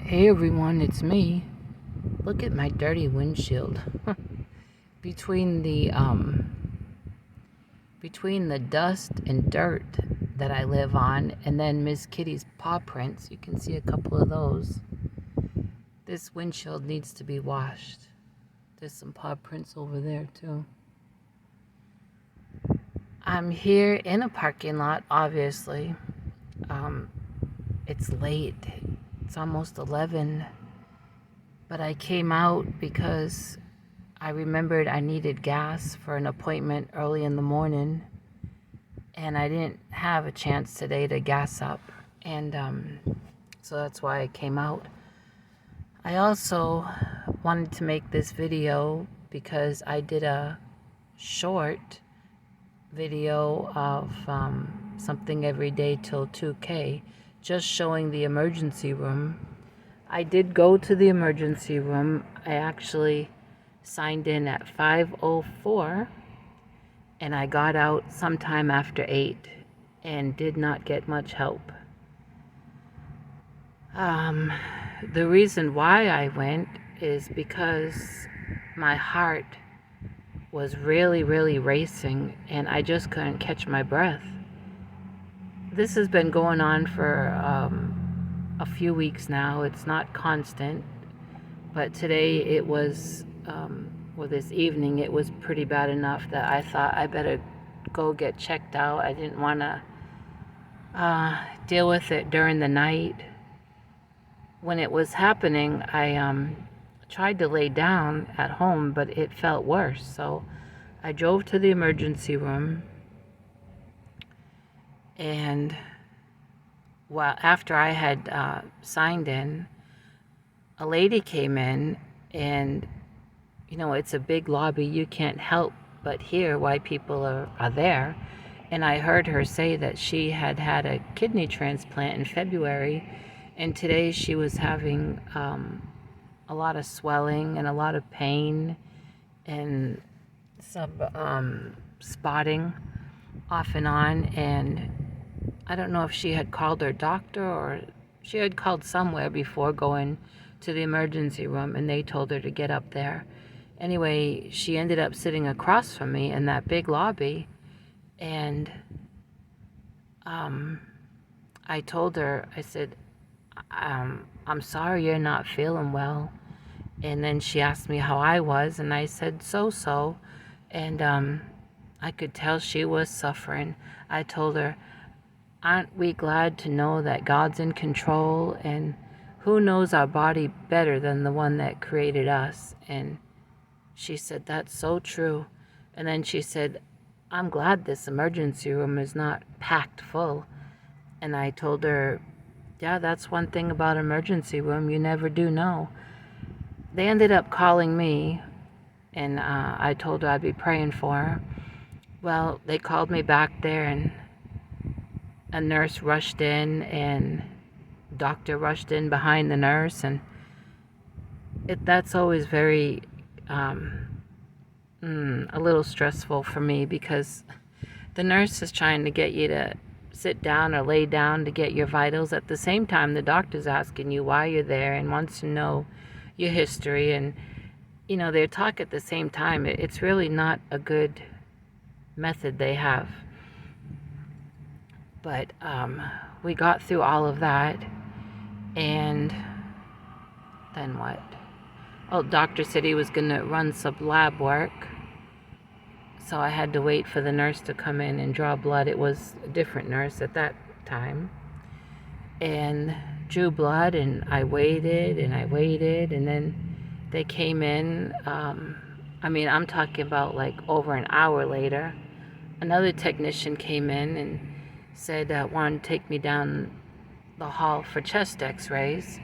Hey everyone, it's me. Look at my dirty windshield. between the between the dust and dirt that I live on and then Miss Kitty's paw prints, you can see a couple of those. This windshield needs to be washed. There's some paw prints over there too. I'm here in a parking lot, obviously. It's late. It's almost 11. But I came out because I remembered I needed gas for an appointment early in the morning, and I didn't have a chance today to gas up, and so that's why I came out. I also wanted to make this video because I did a short video of something every day till 2K, just showing the emergency room. I did go to the emergency room. I actually signed in at 5:04 and I got out sometime after 8 and did not get much help. The reason why I went is because my heart was really racing and I just couldn't catch my breath. This has been going on for a few weeks now. It's not constant, but today it was this evening it was pretty bad enough that I thought I better go get checked out. I didn't want to deal with it during the night. When it was happening, I tried to lay down at home, but it felt worse, so I drove to the emergency room. And after I had signed in, a lady came in, and it's a big lobby. You can't help but hear why people are there. And I heard her say that she had had a kidney transplant in February, and today she was having a lot of swelling and a lot of pain and some spotting off and on. And I don't know if she had called her doctor or she had called somewhere before going to the emergency room, and they told her to get up there. Anyway, she ended up sitting across from me in that big lobby, and I told her, I said, I'm sorry you're not feeling well. And then she asked me how I was, and I said so. And I could tell she was suffering. I told her, aren't we glad to know that God's in control, and who knows our body better than the one that created us? And she said, that's so true. And then she said, I'm glad this emergency room is not packed full. And I told her, yeah, that's one thing about emergency room, you never do know. They ended up calling me, and I told her I'd be praying for her. Well, they called me back there, and a nurse rushed in, and doctor rushed in behind the nurse, and that's always very a little stressful for me, because the nurse is trying to get you to sit down or lay down to get your vitals. At the same time, the doctor's asking you why you're there and wants to know your history, and they talk at the same time. It's really not a good method they have. But we got through all of that, and then what? Oh, doctor said he was going to run some lab work, so I had to wait for the nurse to come in and draw blood. It was a different nurse at that time, and drew blood, and I waited, and then they came in. I'm talking about like over an hour later. Another technician came in and said wanted to take me down the hall for chest x-rays.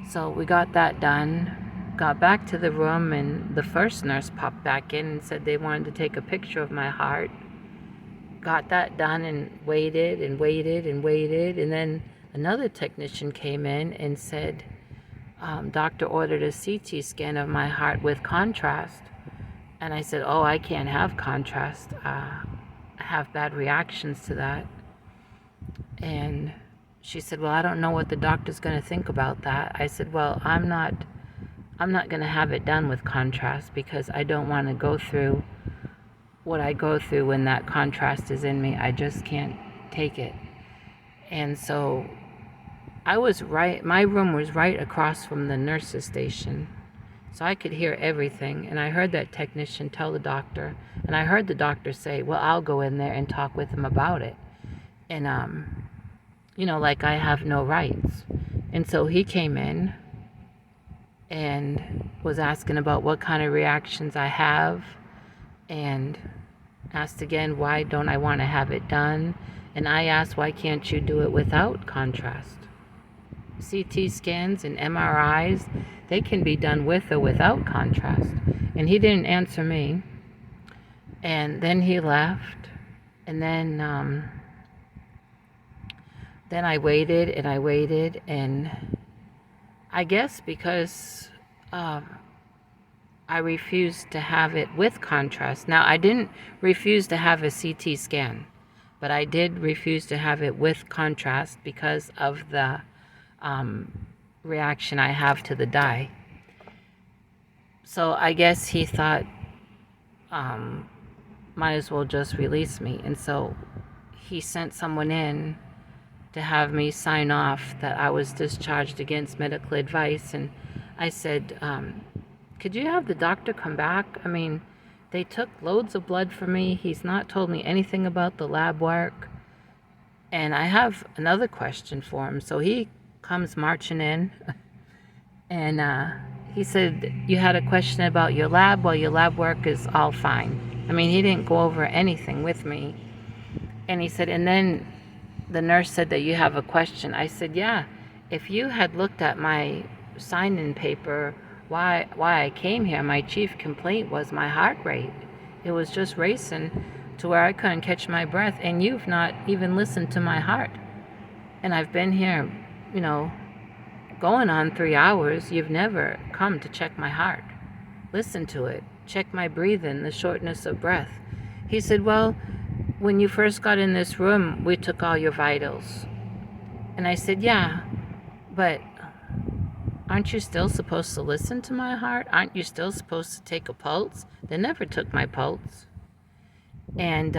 So we got that done, got back to the room, and the first nurse popped back in and said they wanted to take a picture of my heart. Got that done and waited, and then another technician came in and said, doctor ordered a CT scan of my heart with contrast. And I said, oh, I can't have contrast. I have bad reactions to that. And she said, well, I don't know what the doctor's going to think about that. I said, well, I'm not going to have it done with contrast because I don't want to go through what I go through when that contrast is in me. I just can't take it. And so I was right, my room was right across from the nurse's station. So I could hear everything. And I heard that technician tell the doctor, and I heard the doctor say, well, I'll go in there and talk with him about it. And, like I have no rights. And so he came in and was asking about what kind of reactions I have, and asked again, why don't I want to have it done? And I asked, why can't you do it without contrast? CT scans and MRIs, they can be done with or without contrast. And he didn't answer me. And then he left. And then I waited and I waited, and I guess because I refused to have it with contrast. Now, I didn't refuse to have a CT scan, but I did refuse to have it with contrast because of the reaction I have to the dye. So I guess he thought, might as well just release me. And so he sent someone in to have me sign off that I was discharged against medical advice. And I said, could you have the doctor come back? I mean, they took loads of blood from me. He's not told me anything about the lab work. And I have another question for him. So he comes marching in, and he said, you had a question about your lab? Well, your lab work is all fine. I mean, he didn't go over anything with me. And he said, and then the nurse said that you have a question. I said, yeah, if you had looked at my sign-in paper, why I came here, my chief complaint was my heart rate. It was just racing to where I couldn't catch my breath, and you've not even listened to my heart. And I've been here, going on 3 hours. You've never come to check my heart, listen to it, check my breathing, the shortness of breath. He said, well, when you first got in this room, we took all your vitals. And I said, yeah, but aren't you still supposed to listen to my heart? Aren't you still supposed to take a pulse? They never took my pulse. And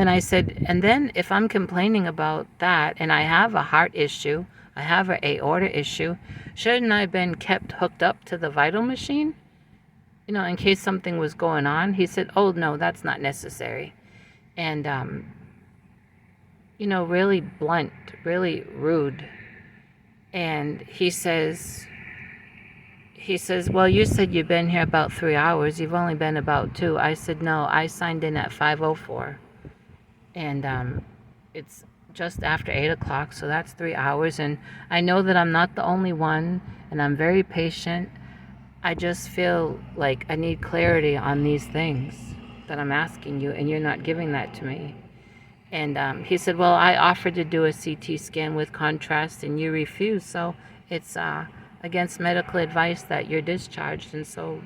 I said, and then if I'm complaining about that, and I have a heart issue, I have an aorta issue, shouldn't I have been kept hooked up to the vital machine? In case something was going on? He said, oh, no, that's not necessary. And, really blunt, really rude. And he says, well, you said you've been here about 3 hours. You've only been about 2. I said, no, I signed in at 5:04. And it's just after 8 o'clock, so that's 3 hours. And I know that I'm not the only one, and I'm very patient. I just feel like I need clarity on these things that I'm asking you, and you're not giving that to me. And he said, well, I offered to do a CT scan with contrast, and you refused, so it's against medical advice that you're discharged. And so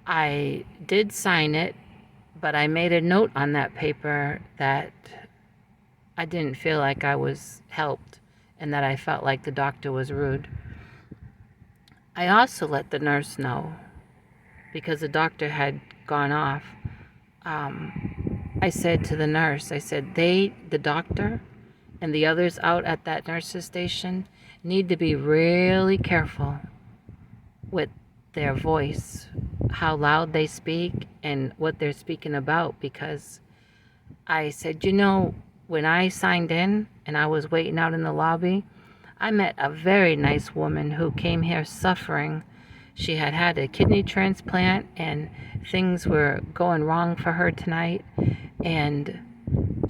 I did sign it, but I made a note on that paper that I didn't feel like I was helped, and that I felt like the doctor was rude. I also let the nurse know, because the doctor had gone off. I said to the nurse, I said, the doctor and the others out at that nurse's station need to be really careful with their voice, how loud they speak and what they're speaking about, because I said, when I signed in and I was waiting out in the lobby, I met a very nice woman who came here suffering. She had had a kidney transplant, and things were going wrong for her tonight. And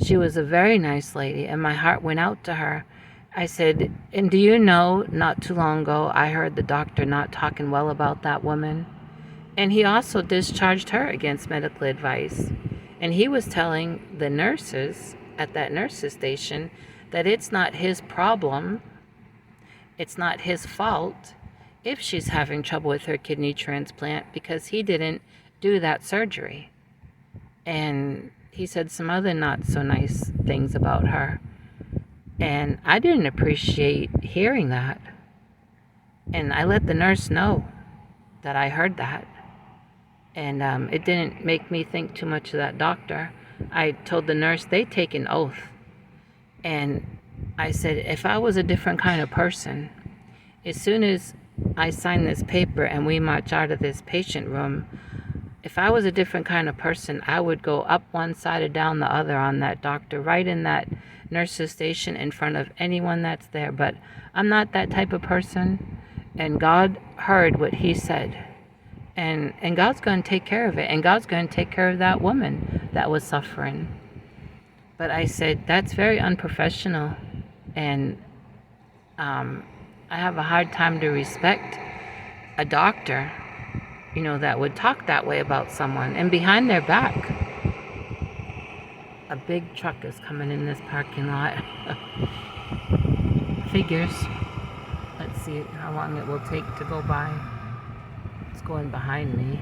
she was a very nice lady, and my heart went out to her. I said, and do you know, not too long ago, I heard the doctor not talking well about that woman. And he also discharged her against medical advice. And he was telling the nurses at that nurse's station that it's not his problem, it's not his fault if she's having trouble with her kidney transplant, because he didn't do that surgery. And he said some other not so nice things about her. And I didn't appreciate hearing that. And I let the nurse know that I heard that. And it didn't make me think too much of that doctor. I told the nurse they take an oath. And I said, if I was a different kind of person, as soon as I sign this paper and we march out of this patient room, if I was a different kind of person, I would go up one side and down the other on that doctor, right in that nurse's station in front of anyone that's there. But I'm not that type of person. And God heard what he said. And God's going to take care of it. And God's going to take care of that woman that was suffering. But I said, that's very unprofessional. And I have a hard time to respect a doctor, that would talk that way about someone and behind their back. A big truck is coming in this parking lot. Figures. Let's see how long it will take to go by. It's going behind me.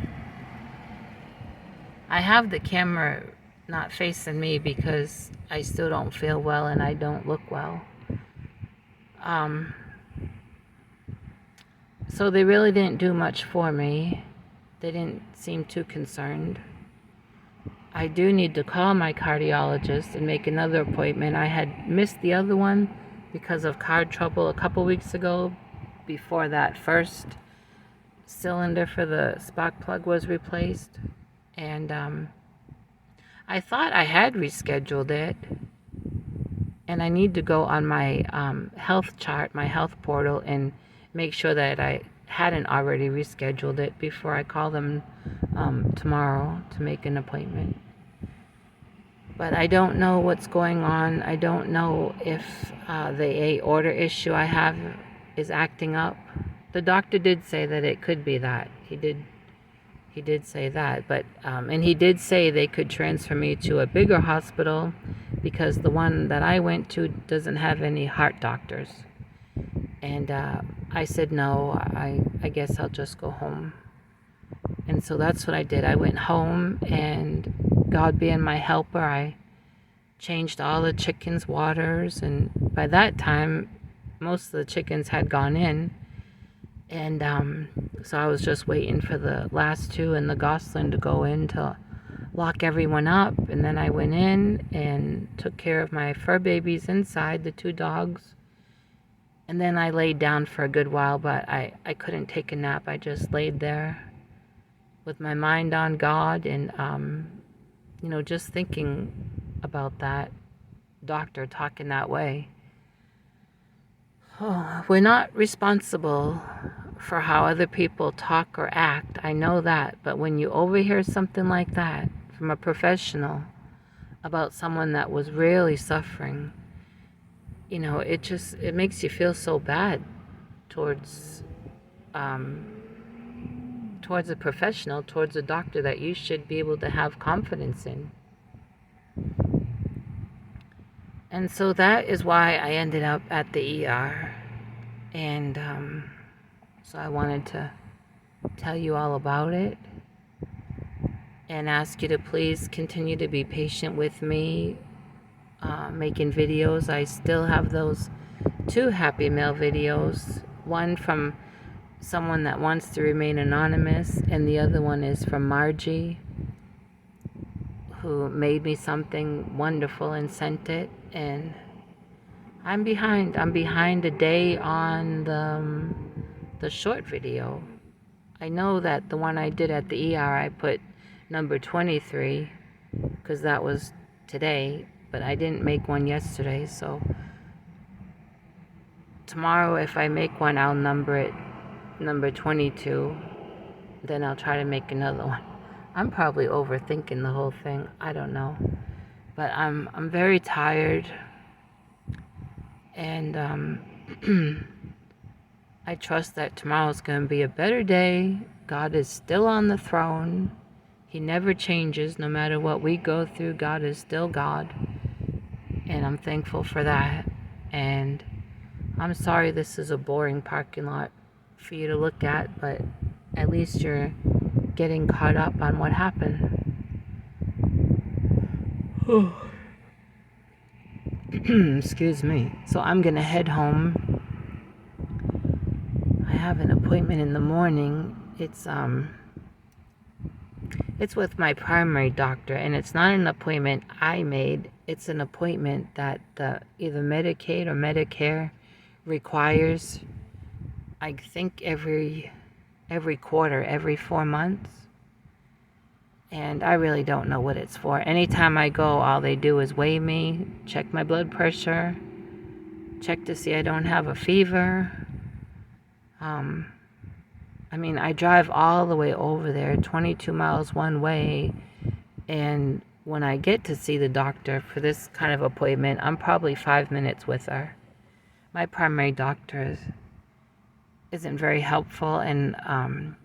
I have the camera not facing me because I still don't feel well and I don't look well. So they really didn't do much for me. They didn't seem too concerned. I do need to call my cardiologist and make another appointment. I had missed the other one because of car trouble a couple weeks ago, before that first cylinder for the spark plug was replaced. And I thought I had rescheduled it. And I need to go on my health chart, my health portal, and make sure that I hadn't already rescheduled it before I call them tomorrow to make an appointment. But I don't know what's going on. I don't know if the aorta issue I have is acting up. The doctor did say that it could be that. He did say that, but and he did say they could transfer me to a bigger hospital because the one that I went to doesn't have any heart doctors. And I said, no, I guess I'll just go home. And so that's what I did. I went home, and God being my helper, I changed all the chickens' waters. And by that time, most of the chickens had gone in. And so I was just waiting for the last two and the Gosling to go in to lock everyone up. And then I went in and took care of my fur babies inside, the two dogs. And then I laid down for a good while, but I couldn't take a nap. I just laid there with my mind on God and, just thinking about that doctor talking that way. Oh, we're not responsible for how other people talk or act. I know that. But when you overhear something like that from a professional about someone that was really suffering, it makes you feel so bad towards a professional, towards a doctor that you should be able to have confidence in. And so that is why I ended up at the ER. And so I wanted to tell you all about it and ask you to please continue to be patient with me making videos. I still have those 2 Happy Mail videos, one from someone that wants to remain anonymous, and the other one is from Margie, who made me something wonderful and sent it. And I'm behind a day on the short video. I know that the one I did at the ER, I put number 23 because that was today, but I didn't make one yesterday. So tomorrow, if I make one, I'll number it number 22. Then I'll try to make another one. I'm probably overthinking the whole thing. I don't know. But I'm very tired. And I trust that tomorrow's going to be a better day. God is still on the throne. He never changes. No matter what we go through, God is still God. And I'm thankful for that. And I'm sorry this is a boring parking lot for you to look at, but at least you're getting caught up on what happened. Excuse me. So I'm gonna head home. I have an appointment in the morning. It's with my primary doctor, and it's not an appointment I made. It's an appointment that either Medicaid or Medicare requires. I think every quarter, every 4 months. And I really don't know what it's for. Anytime I go, all they do is weigh me, check my blood pressure, check to see I don't have a fever. I drive all the way over there, 22 miles one way, and when I get to see the doctor for this kind of appointment, I'm probably 5 minutes with her. My primary doctor isn't very helpful, and of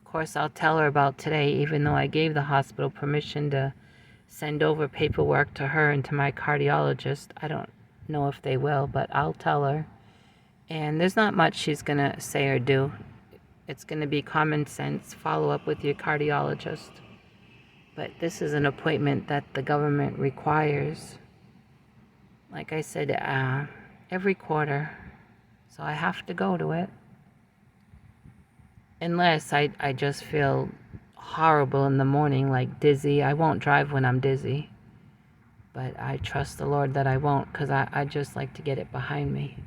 course I'll tell her about today, even though I gave the hospital permission to send over paperwork to her and to my cardiologist. I don't know if they will, but I'll tell her. And there's not much she's going to say or do. It's going to be common sense, follow up with your cardiologist. But this is an appointment that the government requires. Like I said, every quarter. So I have to go to it. Unless I just feel horrible in the morning, like dizzy. I won't drive when I'm dizzy. But I trust the Lord that I won't, because I just like to get it behind me.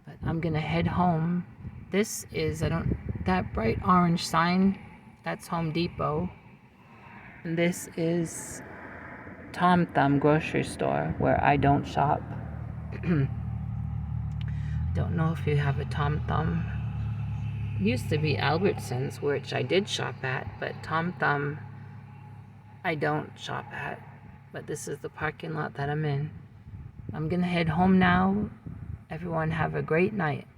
But I'm going to head home. This is, that bright orange sign, that's Home Depot. And this is Tom Thumb grocery store, where I don't shop. Don't know if you have a Tom Thumb. Used to be Albertsons, which I did shop at, but Tom Thumb I don't shop at. But this is the parking lot that I'm in. I'm gonna head home now. Everyone have a great night.